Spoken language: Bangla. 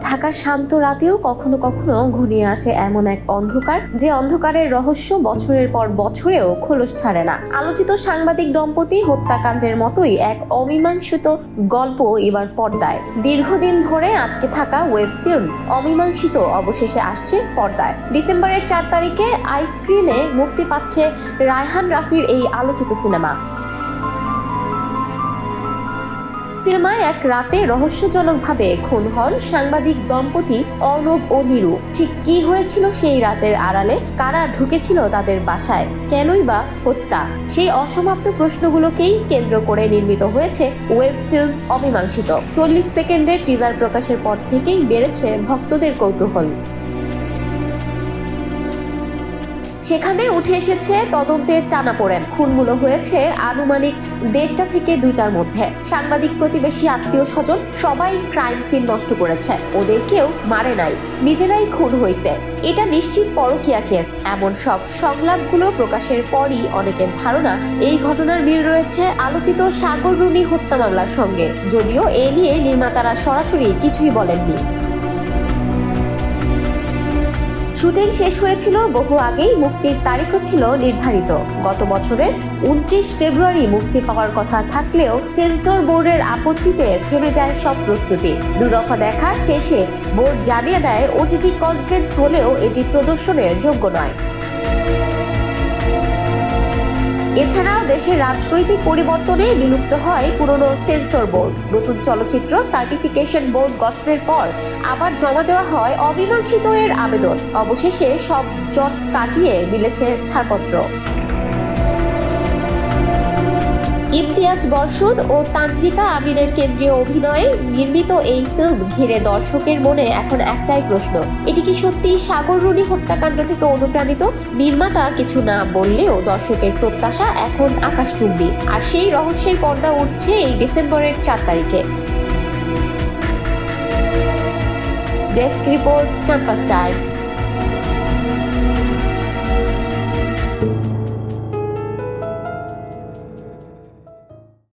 ঢাকার শান্ত রাতেও কখনো কখনো ঘনিয়ে আসে এমন এক অন্ধকার, যে অন্ধকারের রহস্য বছরের পর বছরেও খোলস ছাড়ে না। আলোচিত সাংবাদিক দম্পতি হত্যাকাণ্ডের মতোই এক অমীমাংসিত গল্প এবার পর্দায়। দীর্ঘদিন ধরে আটকে থাকা ওয়েব ফিল্ম অমীমাংসিত অবশেষে আসছে পর্দায়। ডিসেম্বরের 4 তারিখে আইস্ক্রিনে মুক্তি পাচ্ছে রায়হান রাফির এই আলোচিত সিনেমায় এক রাতে রহস্যজনকভাবে খুন হন সাংবাদিক দম্পতি অর্ণব ও নিরু। ঠিক কি হয়েছিল সেই রাতের আড়ালে? কারা ঢুকেছিল তাদের বাসায়? কেনই বা হত্যা? সেই অসমাপ্ত প্রশ্নগুলোকেই কেন্দ্র করে নির্মিত হয়েছে ওয়েব ফিল্ম অমীমাংসিত। 40 সেকেন্ডের টিজার প্রকাশের পর থেকেই বেড়েছে ভক্তদের কৌতূহল। সেখানে উঠে এসেছে তদন্তের টানাপোড়েন। খুনগুলো হয়েছে আনুমানিক 1:30 থেকে 2টার মধ্যে। সাংবাদিক, প্রতিবেশী, আত্মীয় স্বজন সবাই ক্রাইম সিন নষ্ট করেছে। ওদের কেউ মারে নাই, নিজেরাই খুন হয়েছে। এটা নিশ্চিত পরকীয়া কেস। এমন সব সংলাপগুলো প্রকাশের পরই অনেকের ধারণা এই ঘটনার মিল রয়েছে আলোচিত সাগর রুনি হত্যা মামলার সঙ্গে, যদিও এ নিয়ে নির্মাতারা সরাসরি কিছুই বলেননি। শুটিং শেষ হয়েছিল বহু আগেই, মুক্তির তারিখও ছিল নির্ধারিত। গত বছরের 29 ফেব্রুয়ারি মুক্তি পাওয়ার কথা থাকলেও সেন্সর বোর্ডের আপত্তিতে থেমে যায় সব প্রস্তুতি। 2 দফা দেখা শেষে বোর্ড জানিয়ে দেয় ওটিটি কন্টেন্ট হলেও এটি প্রদর্শনের যোগ্য নয়। এছাড়াও দেশের রাজনৈতিক পরিবর্তনে বিলুপ্ত হয় পুরনো সেন্সর বোর্ড। নতুন চলচ্চিত্র সার্টিফিকেশন বোর্ড গঠনের পর আবার জমা দেওয়া হয় অমীমাংসিত এর আবেদন। অবশেষে সব জট কাটিয়ে মিলেছে ছাড়পত্র। ইমতিয়াজ বর্ষণ ও তানজিকা আমিনের কেন্দ্রীয় অভিনয়ে নির্মিত এই ফিল্ম ঘিরে দর্শকের মনে এখন একটাই প্রশ্ন, এটি কি সত্যি সাগর রুনি হত্যাকাণ্ড থেকে অনুপ্রাণিত? নির্মাতা কিছু না বললেও দর্শকের প্রত্যাশা এখন আকাশচুম্বী। আর সেই রহস্যের পর্দা উঠছে এই ডিসেম্বরের 4 তারিখে। Desk report, campus Times.